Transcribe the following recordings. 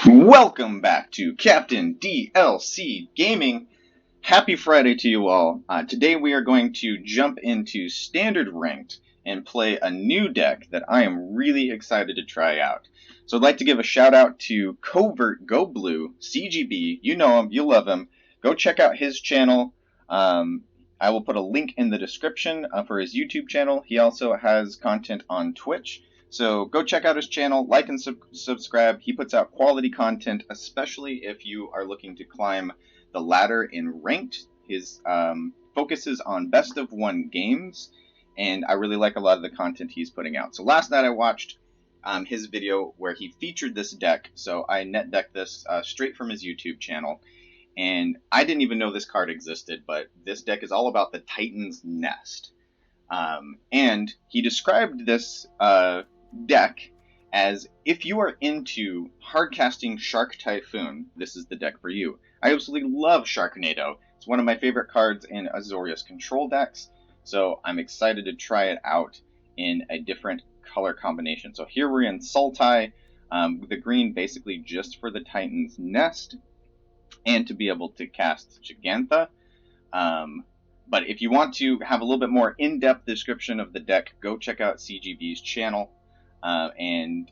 Welcome back to Captain DLC Gaming. Happy Friday to you all. Today we are going to jump into Standard Ranked and play a new deck that I am really excited to try out. So I'd like to give a shout out to Covert Go Blue, CGB. You know him, you love him. Go check out his channel. I will put a link in the description for his YouTube channel. He also has content on Twitch. So go check out his channel, like and subscribe. He puts out quality content, especially if you are looking to climb the ladder in ranked. His focuses on best of one games, and I really like a lot of the content he's putting out. So last night I watched his video where he featured this deck. So I net decked this straight from his YouTube channel, and I didn't even know this card existed, but this deck is all about the Titan's Nest. And he described this deck as, if you are into hardcasting Shark Typhoon, this is the deck for you. I absolutely love Sharknado. It's one of my favorite cards in Azorius control decks, so I'm excited to try it out in a different color combination. So here we're in Sultai, with the green basically just for the Titan's Nest, and to be able to cast Gigantha. But if you want to have a little bit more in-depth description of the deck, go check out CGB's channel. And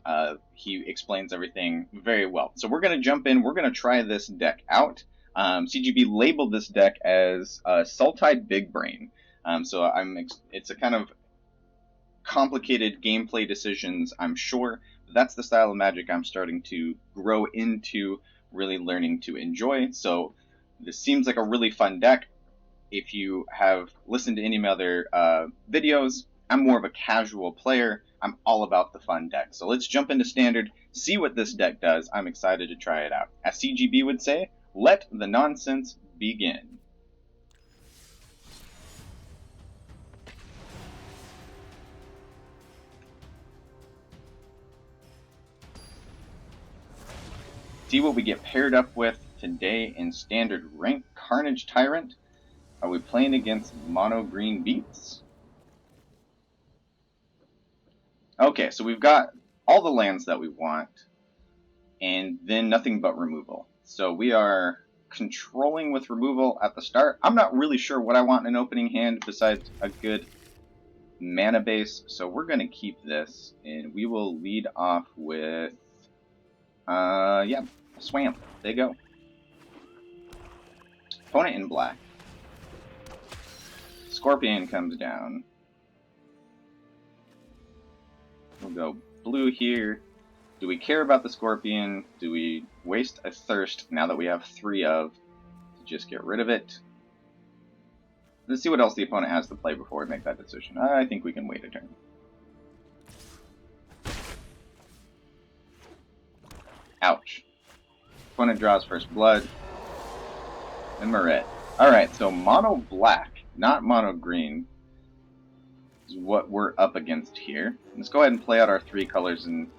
he explains everything very well. So we're going to jump in. We're going to try this deck out. CGB labeled this deck as Sultai Big Brain. So it's a kind of complicated gameplay decisions, I'm sure. But that's the style of Magic I'm starting to grow into, really learning to enjoy. So this seems like a really fun deck. If you have listened to any of my other videos, I'm more of a casual player. I'm all about the fun deck. So let's jump into Standard, see what this deck does. I'm excited to try it out. As CGB would say, let the nonsense begin. See what we get paired up with today in Standard Rank. Carnage Tyrant. Are we playing against mono green beats? Okay, so we've got all the lands that we want, and then nothing but removal. So we are controlling with removal at the start. I'm not really sure what I want in an opening hand besides a good mana base, so we're going to keep this, and we will lead off with, Swamp. There you go. Opponent in black. Scorpion comes down. We'll go blue here. Do we care about the Scorpion? Do we waste a Thirst now that we have 3 of to just get rid of it? Let's see what else the opponent has to play before we make that decision. I think we can wait a turn. Ouch. Opponent draws first blood. And Maret. Alright, so mono black, not mono green, is what we're up against here. Let's go ahead and play out our 3 colors and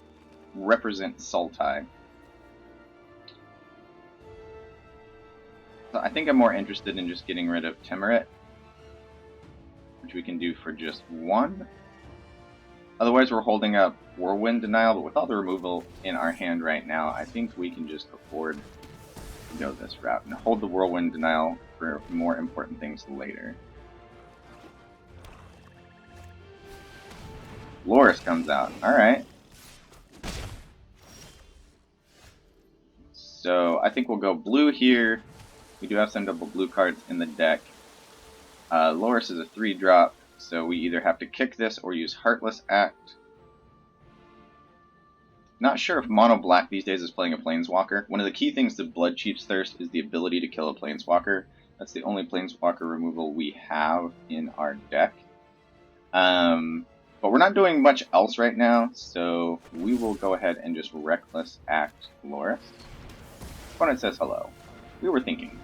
represent Sultai. So I think I'm more interested in just getting rid of Temerit, which we can do for just 1. Otherwise we're holding up Whirlwind Denial, but with all the removal in our hand right now, I think we can just afford to go this route and hold the Whirlwind Denial for more important things later. Loris comes out. Alright. So I think we'll go blue here. We do have some double blue cards in the deck. Loris is a 3-drop, so we either have to kick this or use Heartless Act. Not sure if mono black these days is playing a Planeswalker. One of the key things to Bloodchief's Thirst is the ability to kill a Planeswalker. That's the only Planeswalker removal we have in our deck. But we're not doing much else right now, so we will go ahead and just Reckless Act Loris. Opponent says hello. We were thinking.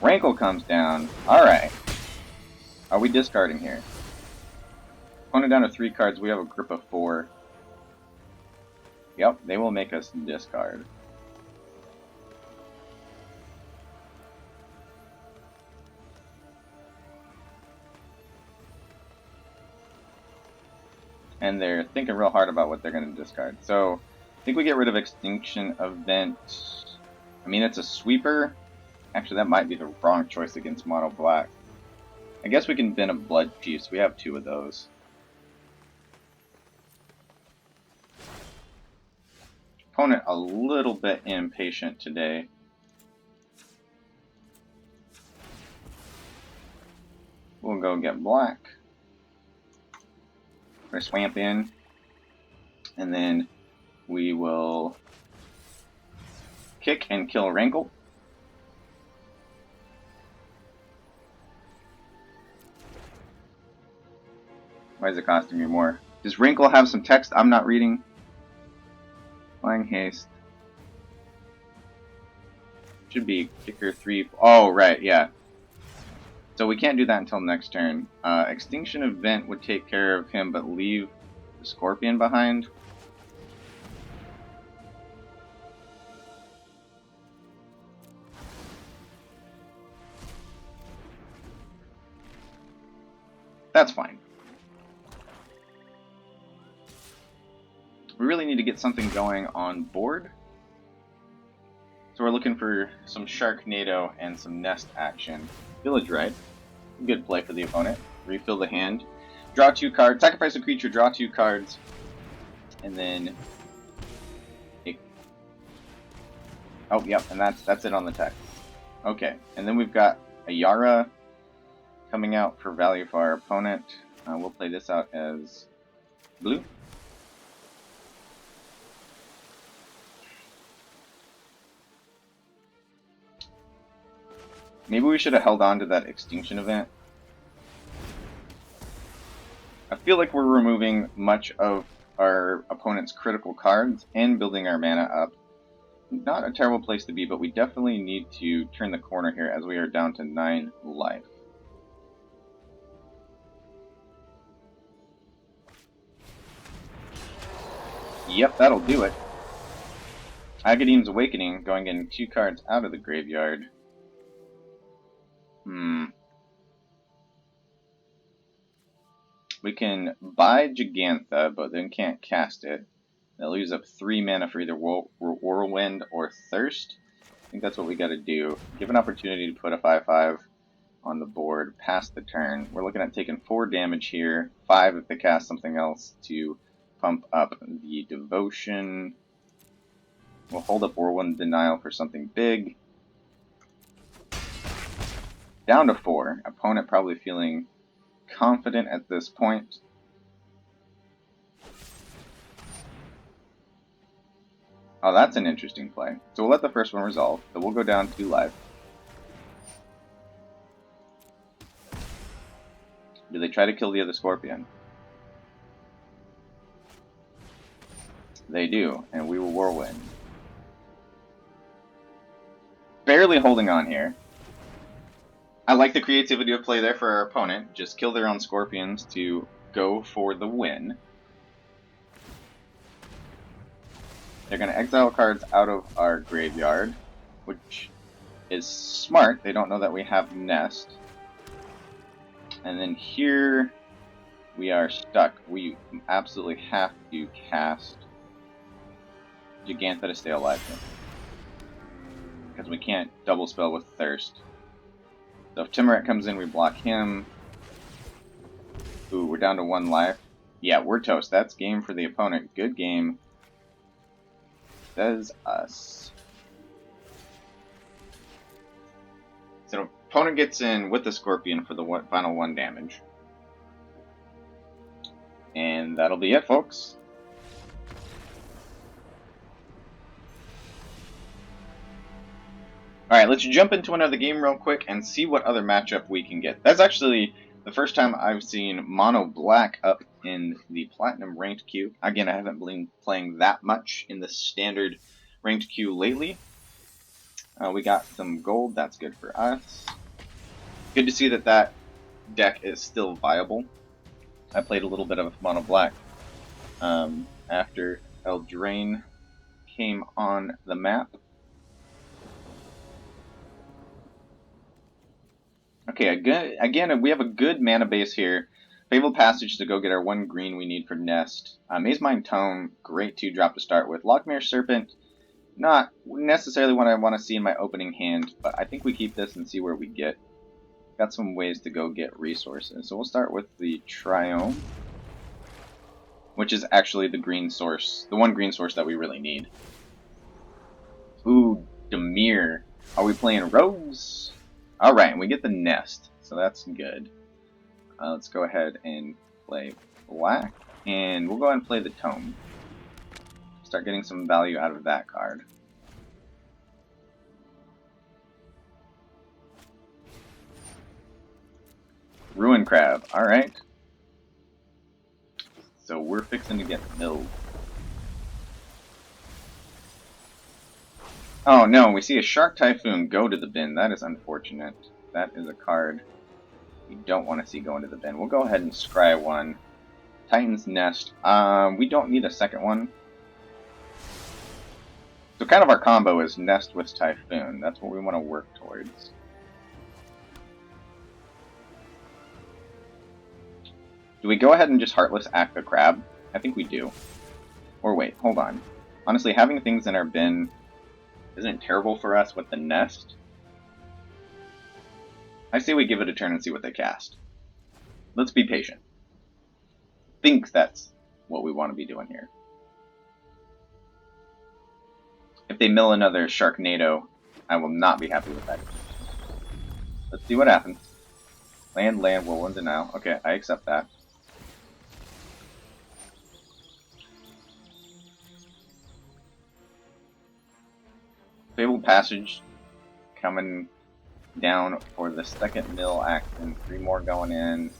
Rankle comes down. Alright. Are we discarding here? Opponent down to 3 cards. We have a grip of 4. Yep, they will make us discard. and they're thinking real hard about what they're going to discard. So I think we get rid of Extinction Event. I mean, it's a sweeper. Actually, that might be the wrong choice against mono black. I guess we can bin a Blood Chiefs. We have 2 of those. Opponent a little bit impatient today. We'll go get black. We're swamp in. And then we will kick and kill Rankle. Why is it costing me more? Does Wrinkle have some text I'm not reading? Flying Haste. Should be kicker 3. Oh, right, yeah. So we can't do that until next turn. Extinction Event would take care of him, but leave the Scorpion behind. That's fine. We really need to get something going on board. So we're looking for some Sharknado and some Nest action. Village Rite. Good play for the opponent. Refill the hand. Draw 2 cards. Sacrifice a creature, draw 2 cards. And then... Oh, yep, and that's it on the text. Okay, and then we've got a Yara coming out for value for our opponent. We'll play this out as blue. Maybe we should have held on to that Extinction Event. I feel like we're removing much of our opponent's critical cards and building our mana up. Not a terrible place to be, but we definitely need to turn the corner here as we are down to 9 life. Yep, that'll do it. Agadeem's Awakening, going in 2 cards out of the graveyard. We can buy Gigantha, but then can't cast it. They'll use up 3 mana for either Whirlwind or Thirst. I think that's what we gotta do. Give an opportunity to put a 5/5 on the board past the turn. We're looking at taking 4 damage here, 5 if they cast something else to pump up the Devotion. We'll hold up Whirlwind Denial for something big. Down to 4. Opponent probably feeling confident at this point. Oh, that's an interesting play. So we'll let the first one resolve. So we'll go down 2 life. Do they try to kill the other Scorpion? They do, and we will Whirlwind. Barely holding on here. I like the creativity of play there for our opponent. Just kill their own Scorpions to go for the win. They're going to exile cards out of our graveyard, which is smart. They don't know that we have Nest. And then here we are stuck. We absolutely have to cast Gigantha to stay alive here, because we can't double spell with Thirst. So if Timuret comes in, we block him. Ooh, we're down to 1 life. Yeah, we're toast. That's game for the opponent. Good game. Says us. So opponent gets in with the Scorpion for the final 1 damage. And that'll be it, folks. Alright, let's jump into another game real quick and see what other matchup we can get. That's actually the first time I've seen Mono Black up in the Platinum Ranked queue. Again, I haven't been playing that much in the Standard Ranked queue lately. We got some gold, that's good for us. Good to see that that deck is still viable. I played a little bit of Mono Black after Eldraine came on the map. Okay, again, we have a good mana base here. Fabled Passage to go get our 1 green we need for Nest. Maze Mind Tome, great 2-drop to start with. Lochmere Serpent, not necessarily what I want to see in my opening hand, but I think we keep this and see where we get. Got some ways to go get resources. So we'll start with the Triome, which is actually the green source, the 1 green source that we really need. Ooh, Demir. Are we playing Rogues? Alright, and we get the Nest, so that's good. Let's go ahead and play black, and we'll go ahead and play the Tome. Start getting some value out of that card. Ruin Crab, alright. So we're fixing to get milled. Oh no, we see a Shark Typhoon go to the bin. That is unfortunate. That is a card we don't want to see go into the bin. We'll go ahead and scry 1. Titan's Nest. We don't need a second one. So kind of our combo is Nest with Typhoon. That's what we want to work towards. Do we go ahead and just Heartless Act the Crab? I think we do. Or wait, hold on. Honestly, having things in our bin isn't terrible for us with the Nest. I say we give it a turn and see what they cast. Let's be patient. Think that's what we want to be doing here. If they mill another Sharknado, I will not be happy with that. Let's see what happens. Land, Whirlwind Denial. Okay, I accept that. Fabled Passage coming down for the second mill action. 3 more going in.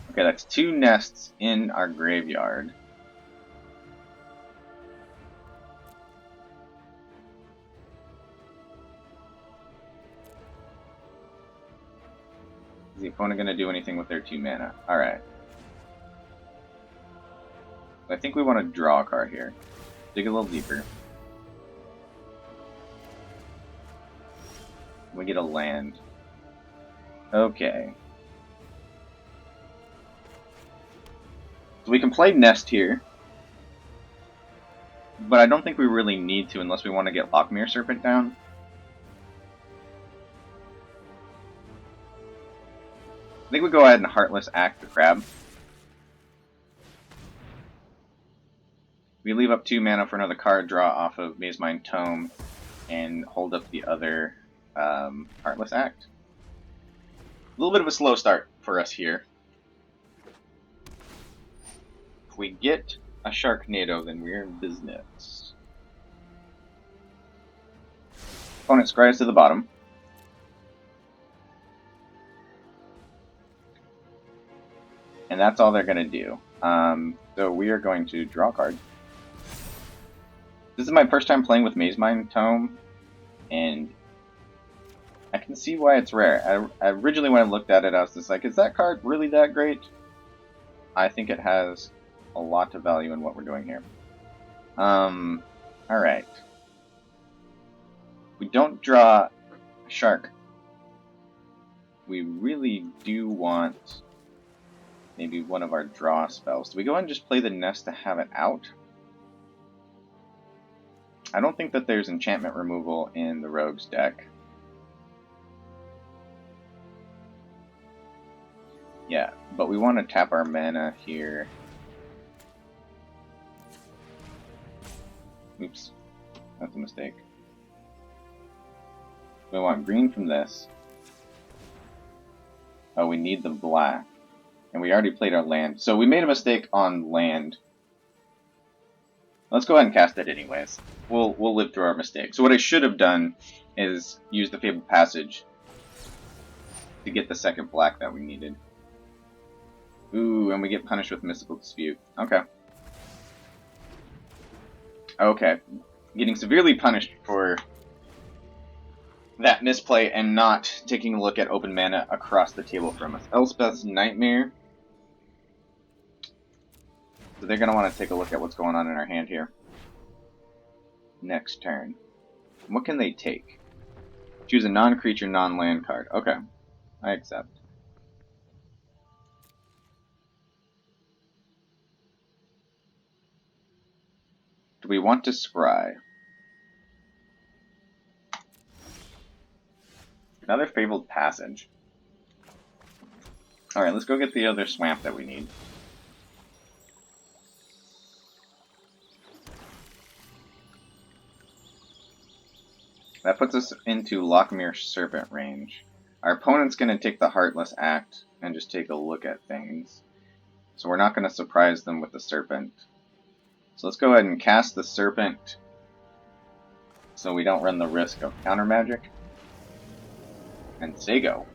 Okay, that's 2 nests in our graveyard. Is the opponent going to do anything with their 2 mana? Alright. I think we want to draw a card here. Dig a little deeper. We get a land. Okay. So we can play Nest here. But I don't think we really need to unless we want to get Lochmere Serpent down. I think we go ahead and Heartless Act the Crab. We leave up 2 mana for another card draw off of Maze Mind Tome and hold up the other Heartless Act. A little bit of a slow start for us here. If we get a Sharknado, then we're in business. Opponent scries to the bottom. And that's all they're going to do. So we are going to draw a card. This is my first time playing with Maze Mind Tome, and I can see why it's rare. I originally, when I looked at it, I was just like, is that card really that great? I think it has a lot of value in what we're doing here. Alright. We don't draw a shark. We really do want maybe one of our draw spells. Do we go ahead and just play the Nest to have it out? I don't think that there's enchantment removal in the Rogues deck. Yeah, but we want to tap our mana here. Oops, that's a mistake. We want green from this. Oh, we need the black. And we already played our land. So we made a mistake on land. Let's go ahead and cast it anyways. We'll live through our mistake. So what I should have done is use the Fabled Passage to get the second black that we needed. Ooh, and we get punished with Mystical Dispute. Okay. Okay. Getting severely punished for that misplay and not taking a look at open mana across the table from us. Elspeth's Nightmare. So they're going to want to take a look at what's going on in our hand here. Next turn. What can they take? Choose a non-creature, non-land card. Okay. I accept. Do we want to scry? Another fabled passage. Alright, let's go get the other swamp that we need. That puts us into Lochmere Serpent range. Our opponent's going to take the Heartless Act and just take a look at things. So we're not going to surprise them with the Serpent. So let's go ahead and cast the Serpent so we don't run the risk of counter magic. And say go.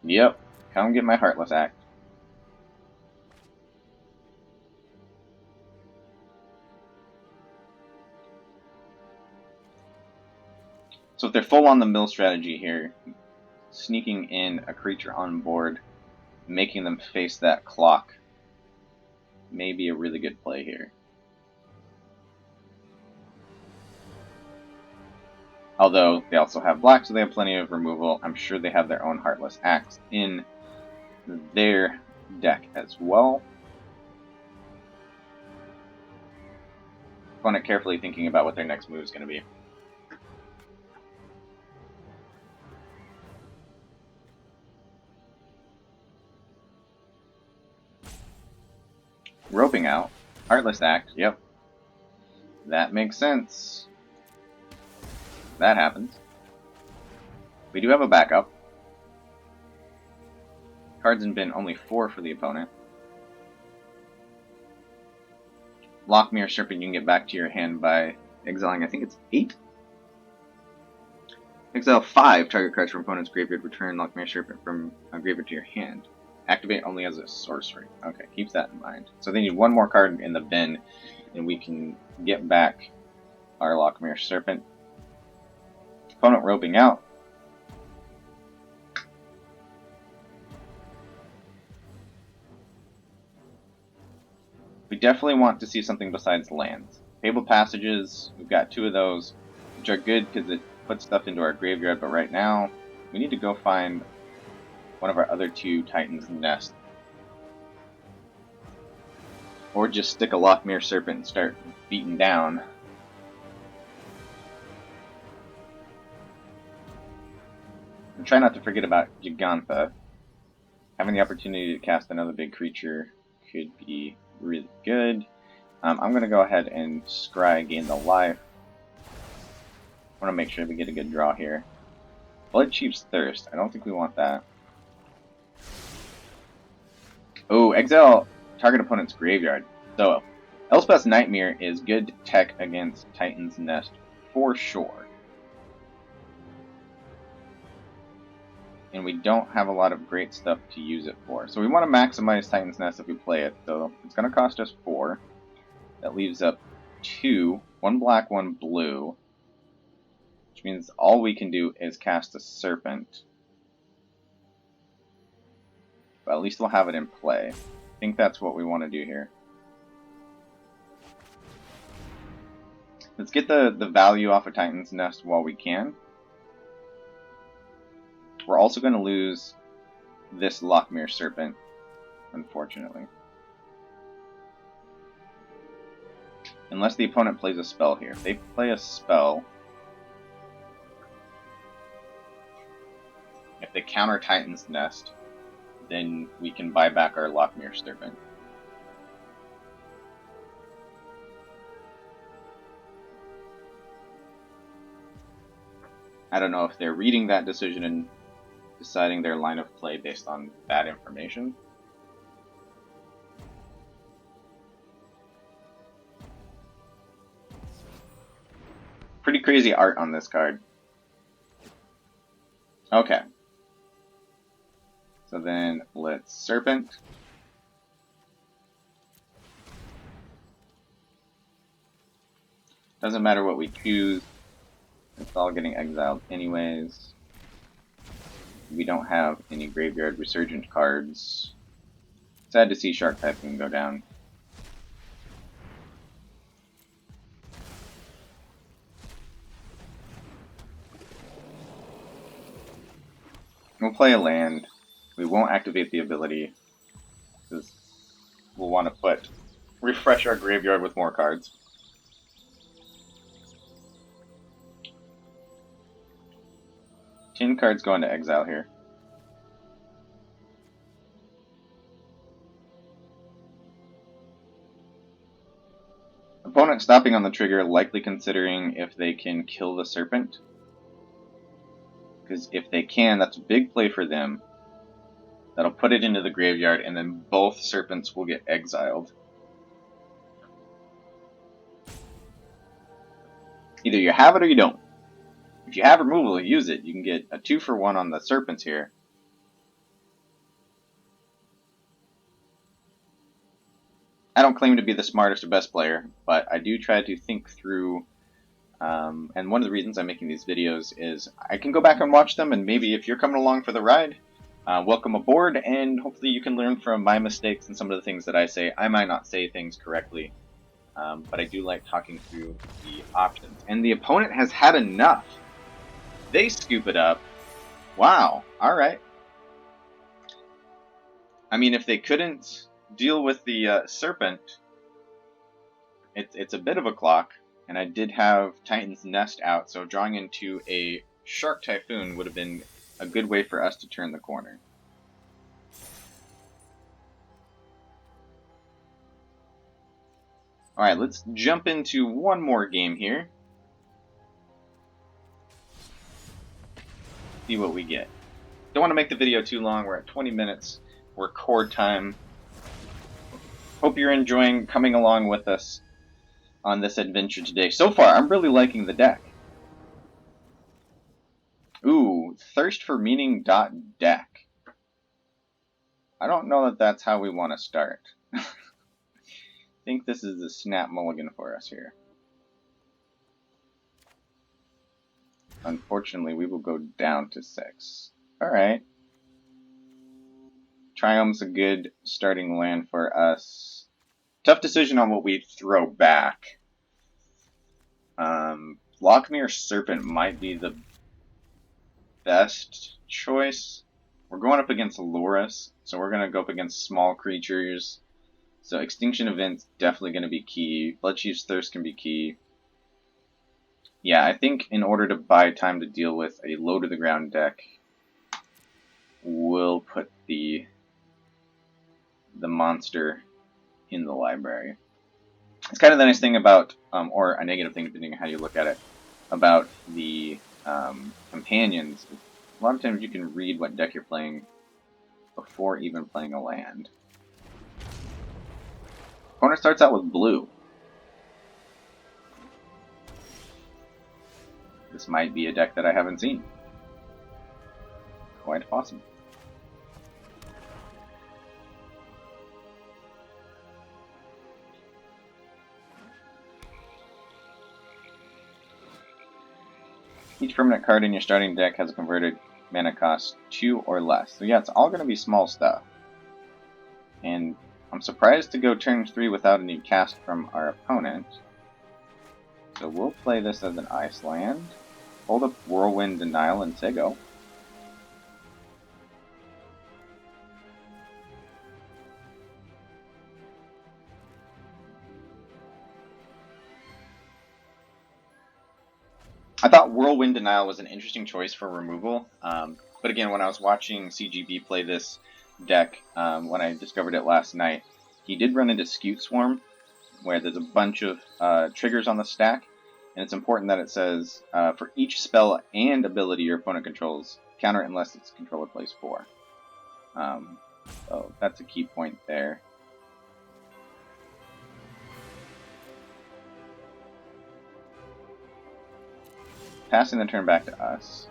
Yep, come get my Heartless Act. So if they're full on the mill strategy here, sneaking in a creature on board, making them face that clock, may be a really good play here. Although they also have black, so they have plenty of removal. I'm sure they have their own Heartless Axe in their deck as well. Opponent carefully thinking about what their next move is going to be. Roping out. Heartless Act, yep. That makes sense. That happens. We do have a backup. Cards in bin only 4 for the opponent. Lochmere Serpent you can get back to your hand by exiling, I think it's 8? Exile 5 target cards from opponent's graveyard. Return Lochmere Serpent from a graveyard to your hand. Activate only as a sorcery. Okay, keep that in mind. So they need one more card in the bin, and we can get back our Lochmere Serpent. Opponent roping out. We definitely want to see something besides lands. Fabled Passages, we've got 2 of those, which are good because it puts stuff into our graveyard, but right now, we need to go find one of our other 2 Titan's Nest. Or just stick a Lochmere Serpent and start beating down. And try not to forget about Gigantha. Having the opportunity to cast another big creature could be really good. I'm going to go ahead and scry, gain the life. I want to make sure we get a good draw here. Bloodchief's Thirst. I don't think we want that. Oh, exile target opponent's graveyard. So, Elspeth's Nightmare is good tech against Titan's Nest for sure. And we don't have a lot of great stuff to use it for. So we want to maximize Titan's Nest if we play it. So it's going to cost us 4. That leaves up 2. 1 black, 1 blue. Which means all we can do is cast a Serpent. But at least we'll have it in play. I think that's what we want to do here. Let's get the value off of Titan's Nest while we can. We're also going to lose this Lochmere Serpent, unfortunately. Unless the opponent plays a spell here. If they play a spell, if they counter Titan's Nest, then we can buy back our Lochmere Serpent. I don't know if they're reading that decision and deciding their line of play based on that information. Pretty crazy art on this card. Okay. So then let's Serpent. Doesn't matter what we choose. It's all getting exiled anyways. We don't have any graveyard resurgent cards. Sad to see Shark Typhoon go down. We'll play a land. We won't activate the ability because we'll want to put refresh our graveyard with more cards. Tin cards go into exile here. Opponent stopping on the trigger, likely considering if they can kill the serpent. Because if they can, that's a big play for them. That'll put it into the graveyard, and then both serpents will get exiled. Either you have it or you don't. If you have removal, use it. You can get a 2-for-1 on the serpents here. I don't claim to be the smartest or best player, but I do try to think through, and one of the reasons I'm making these videos is I can go back and watch them, and maybe if you're coming along for the ride, welcome aboard, and hopefully you can learn from my mistakes and some of the things that I say. I might not say things correctly, but I do like talking through the options. And the opponent has had enough. They scoop it up. Wow, alright. I mean, if they couldn't deal with the serpent, it's a bit of a clock, and I did have Titan's Nest out, so drawing into a Shark Typhoon would have been a good way for us to turn the corner. Alright, let's jump into one more game here. See what we get. Don't want to make the video too long. We're at 20 minutes. We're core time. Hope you're enjoying coming along with us on this adventure today. So far, I'm really liking the deck. Ooh, thirst for meaning deck. I don't know that that's how we want to start. I think this is the snap mulligan for us here. Unfortunately, we will go down to 6. Alright. Triumph's a good starting land for us. Tough decision on what we throw back. Lochmere Serpent might be the best choice. We're going up against Loris, so we're going to go up against small creatures. So Extinction Event's definitely going to be key. Bloodchief's Thirst can be key. Yeah, I think in order to buy time to deal with a low-to-the-ground deck, we'll put the monster in the library. It's kind of the nice thing about, or a negative thing depending on how you look at it, about the companions. A lot of times you can read what deck you're playing before even playing a land. Opponent starts out with blue. This might be a deck that I haven't seen. Quite possible. Each permanent card in your starting deck has a converted mana cost 2 or less. So yeah, it's all going to be small stuff. And I'm surprised to go turn 3 without any cast from our opponent. So we'll play this as an ice land. Hold up Whirlwind, Denial, and Tego. I thought Whirlwind Denial was an interesting choice for removal, but again, when I was watching CGB play this deck, when I discovered it last night, he did run into Scute Swarm, where there's a bunch of triggers on the stack, and it's important that it says, for each spell and ability your opponent controls, counter it unless its controller plays 4. So that's a key point there. Passing the turn back to us.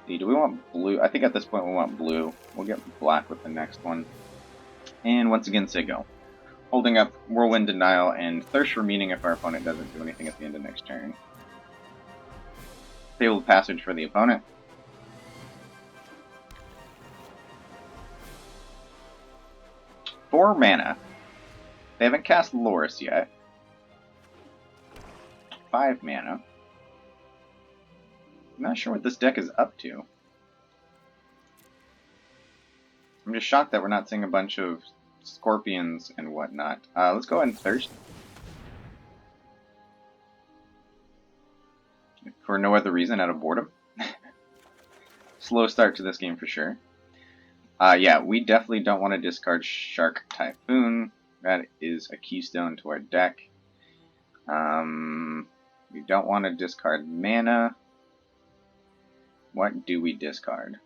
Do we want blue? I think at this point we want blue. We'll get black with the next one. And once again, Sigo. Holding up Whirlwind Denial and Thirst for Meaning if our opponent doesn't do anything at the end of next turn. Fabled Passage for the opponent. Four mana. They haven't cast Loris yet. 5 mana. I'm not sure what this deck is up to. I'm just shocked that we're not seeing a bunch of scorpions and whatnot. Let's go ahead and thirst. For no other reason, out of boredom. Slow start to this game for sure. Yeah, we definitely don't want to discard Shark Typhoon. That is a keystone to our deck. We don't want to discard mana. What do we discard?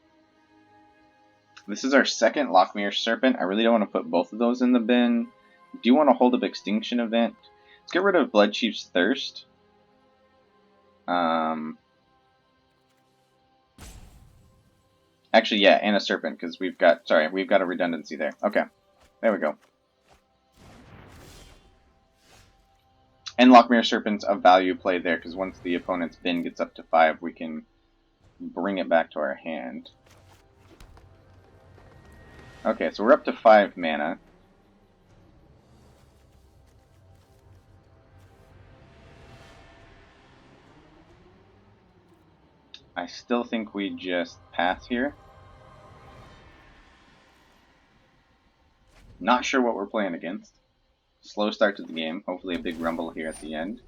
This is our second Lochmere Serpent. I really don't want to put both of those in the bin. I do want to hold up Extinction Event. Let's get rid of Bloodchief's Thirst. Actually, yeah, and a Serpent, because we've got a redundancy there. Okay, there we go. And Lochmere Serpent's a value play there, because once the opponent's bin gets up to 5, we can bring it back to our hand. Okay, so we're up to 5 mana. I still think we just pass here. Not sure what we're playing against. Slow start to the game. Hopefully a big rumble here at the end.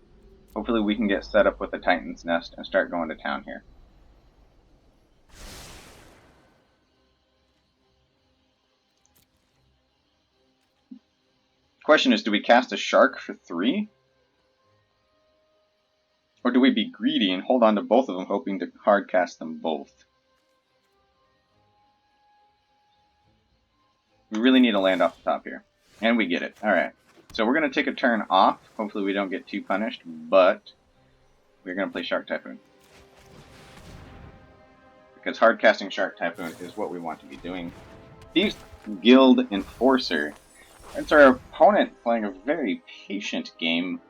Hopefully we can get set up with a Titan's Nest and start going to town here. Question is, do we cast a Shark for 3? Or do we be greedy and hold on to both of them, hoping to hard cast them both? We really need to land off the top here. And we get it. Alright. So we're going to take a turn off. Hopefully we don't get too punished, but we're going to play Shark Typhoon. Because hard casting Shark Typhoon is what we want to be doing. Thieves Guild Enforcer. It's our opponent playing a very patient game.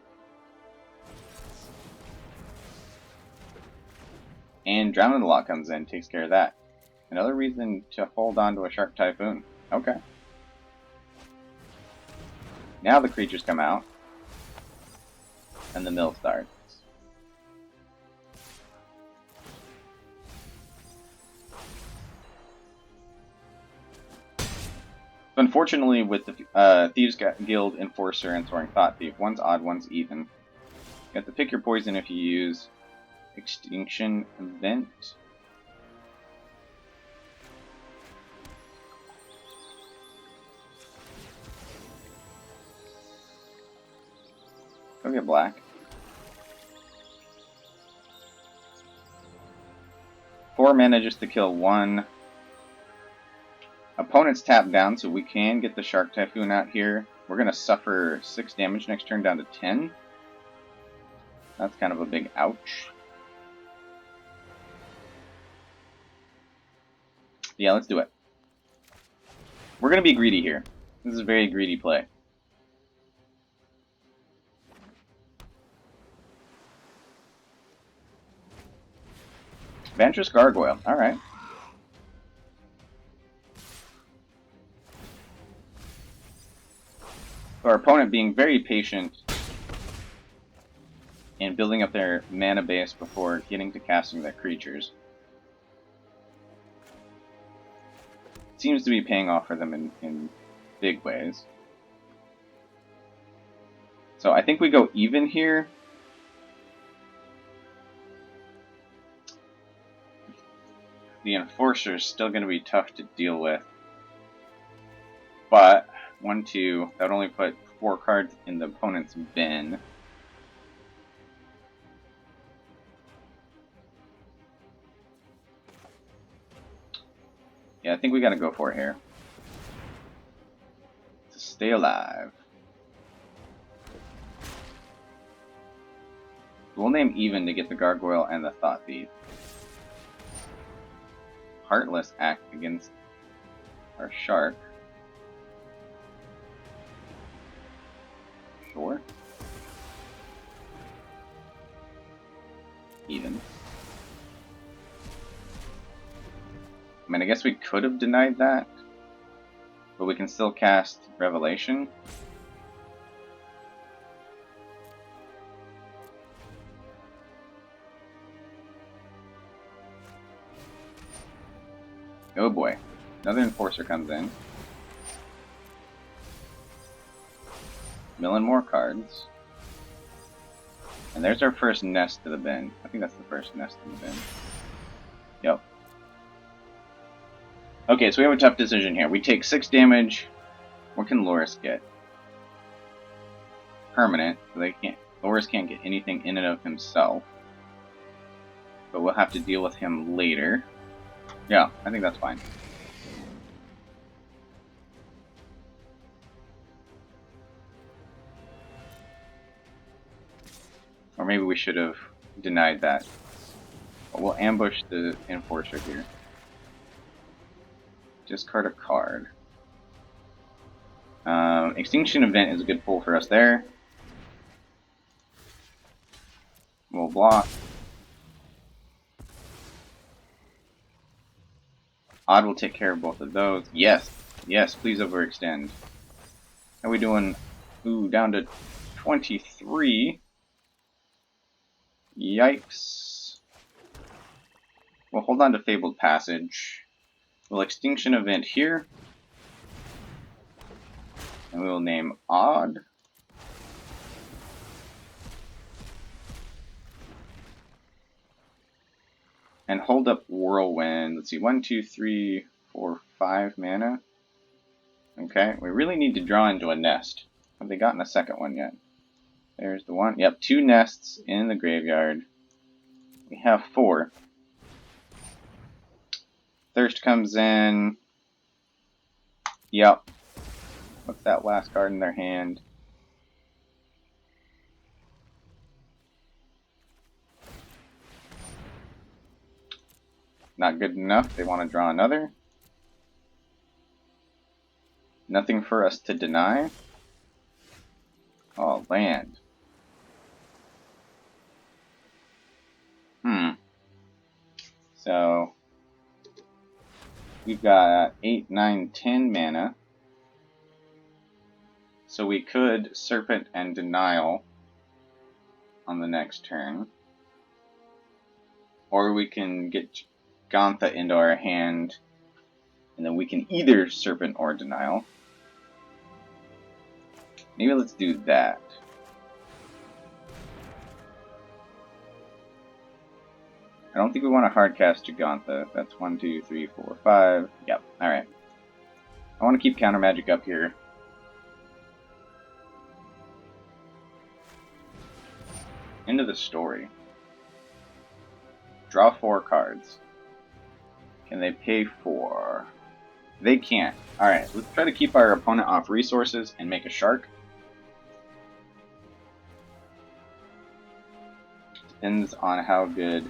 And Drowning the Lot comes in, takes care of that. Another reason to hold on to a Shark Typhoon. Okay. Now the creatures come out. And the mill starts. So unfortunately, with the Thieves Guild Enforcer and Soaring Thought Thief, one's odd, one's even. You have to pick your poison if you use Extinction Event. Go get black. Four mana just to kill one. Opponent's tapped down, so we can get the Shark Typhoon out here. We're going to suffer 6 damage next turn down to 10. That's kind of a big ouch. Yeah, let's do it. We're going to be greedy here. This is a very greedy play. Vantress Gargoyle. Alright. So our opponent being very patient and building up their mana base before getting to casting their creatures. Seems to be paying off for them in big ways. So I think we go even here. The Enforcer is still going to be tough to deal with. But 1, 2, that would only put 4 cards in the opponent's bin. Yeah, I think we gotta go for it here. To stay alive. We'll name even to get the Gargoyle and the Thought Thief. Heartless act against our Shark. Sure. Even. I mean, I guess we could have denied that, but we can still cast Revelation. Oh boy. Another Enforcer comes in. Milling more cards. And there's our first nest to the bin. I think that's the first nest in the bin. Yep. Okay, so we have a tough decision here. We take 6 damage. What can Loris get? Permanent. So they can't. Loris can't get anything in and of himself. But we'll have to deal with him later. Yeah, I think that's fine. Or maybe we should have denied that. But we'll ambush the Enforcer here. Discard a card. Extinction Event is a good pull for us there. We'll block. Odd will take care of both of those. Yes, yes, please overextend. How are we doing? Ooh, down to 23. Yikes. We'll hold on to Fabled Passage. We'll Extinction Event here. And we will name Odd. And hold up Whirlwind. Let's see, 1, 2, 3, 4, 5 mana. Okay, we really need to draw into a nest. Have they gotten a second one yet? There's the one. Yep, 2 nests in the graveyard. We have 4. Thirst comes in. Yep. What's that last card in their hand? Not good enough. They want to draw another. Nothing for us to deny. Oh, land. So, we've got 8, 9, 10 mana. So we could Serpent and Denial on the next turn. Or we can get Gantha into our hand, and then we can either Serpent or Denial. Maybe let's do that. I don't think we want to hardcast Gigantha. That's 1, 2, 3, 4, 5. Yep, alright. I want to keep counter magic up here. End of the story. Draw 4 cards. Can they pay 4? They can't. Alright, let's try to keep our opponent off resources and make a shark. Depends on how good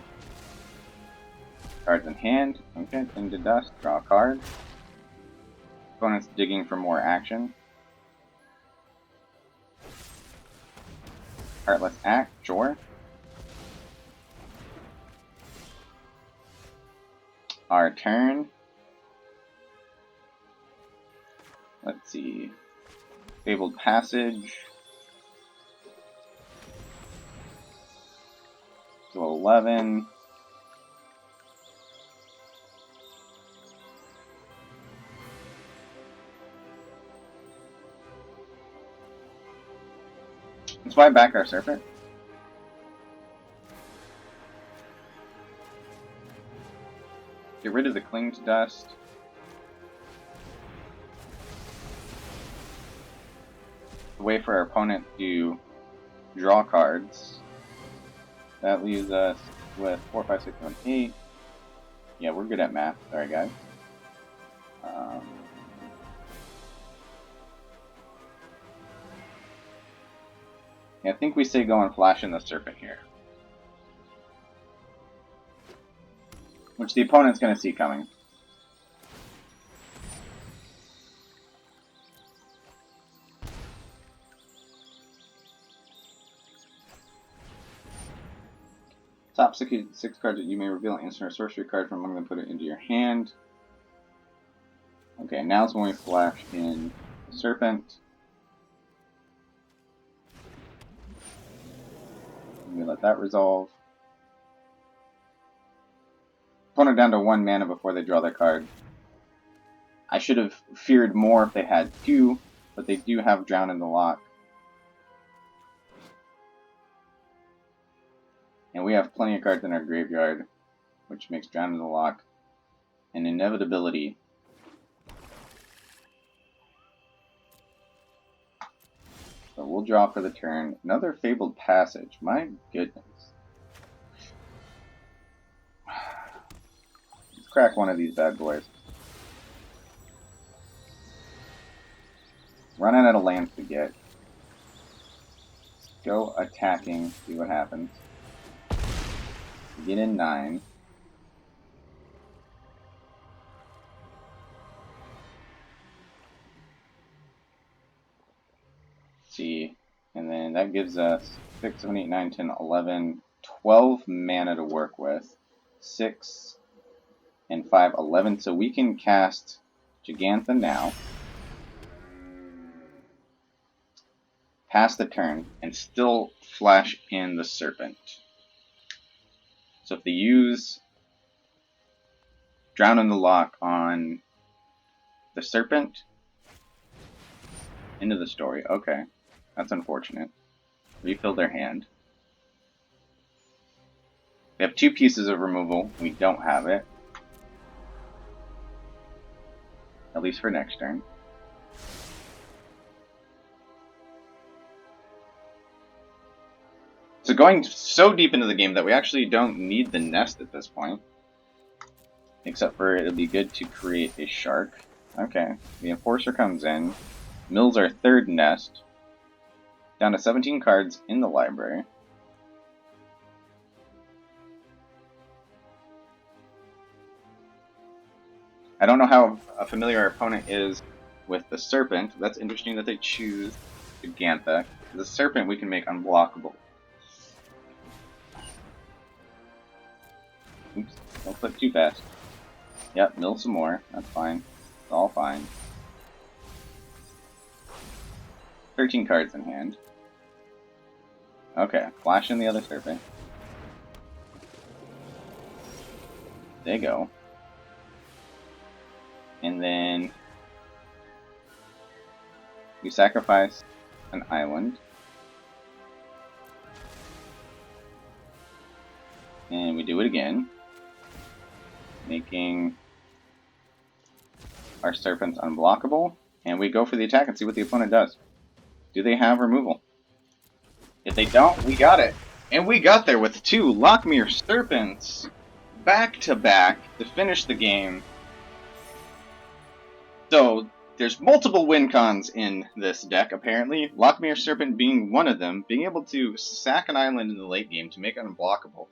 cards in hand. Okay, into dust, draw a card. Opponent's digging for more action. Heartless Act, sure. Our turn. Let's see. Fabled Passage. To 11. Let's buy back our Serpent. Get rid of the Cling to Dust. A way for our opponent to draw cards. That leaves us with 4, 5, 6, 7, 8. Yeah, we're good at math. Sorry, guys. Yeah, I think we say go and flash in the Serpent here. Which the opponent's going to see coming. Top 6 cards that you may reveal an instant or sorcery card from among them, put it into your hand. Okay, now's when we flash in the Serpent. We let that resolve. Opponent down to 1 mana before they draw their card. I should have feared more if they had 2, but they do have Drown in the Loch. And we have plenty of cards in our graveyard, which makes Drown in the Loch an inevitability. So we'll draw for the turn. Another Fabled Passage. My goodness. Let's crack one of these bad boys. Running out of lands to get. Go attacking, see what happens. Get in 9. See, and then that gives us 6, 7, 8, 9, 10, 11, 12 mana to work with. 6 and 5, 11. So we can cast Gigantha now. Pass the turn and still flash in the Serpent. So if they use Drown in the Loch on the Serpent, end of the story. Okay, that's unfortunate. Refill their hand. They have 2 pieces of removal. We don't have it. At least for next turn. So going so deep into the game that we actually don't need the nest at this point. Except for it'll be good to create a shark. Okay, the Enforcer comes in. Mills our 3rd nest. Down to 17 cards in the library. I don't know how familiar our opponent is with the Serpent. That's interesting that they choose Gigantha. The Serpent we can make unblockable. Oops, don't click too fast. Yep, mill some more. That's fine. It's all fine. 13 cards in hand. Okay, flash in the other Serpent. There you go. And then we sacrifice an island. And we do it again, making our Serpents unblockable. And we go for the attack and see what the opponent does. Do they have removal? If they don't, we got it. And we got there with 2 Lochmere Serpents back to back to finish the game. So there's multiple win cons in this deck, apparently. Lochmere Serpent being one of them. Being able to sack an island in the late game to make it unblockable.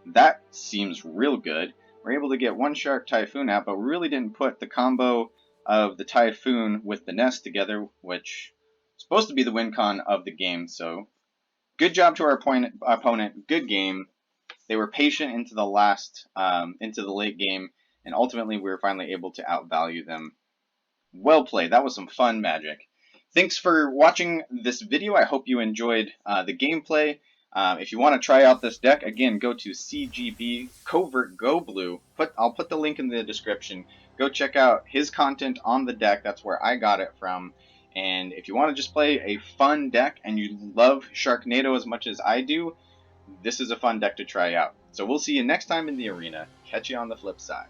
That seems real good. We're able to get 1 Shark Typhoon out, but we really didn't put the combo of the Typhoon with the Nest together, which is supposed to be the win con of the game. So good job to our opponent. Good game. They were patient into the late game, and ultimately we were finally able to outvalue them. Well played. That was some fun magic. Thanks for watching this video. I hope you enjoyed the gameplay. If you want to try out this deck, again, go to CGB Covert Go Blue. I'll put the link in the description. Go check out his content on the deck. That's where I got it from. And if you want to just play a fun deck and you love Sharknado as much as I do, this is a fun deck to try out. So we'll see you next time in the arena. Catch you on the flip side.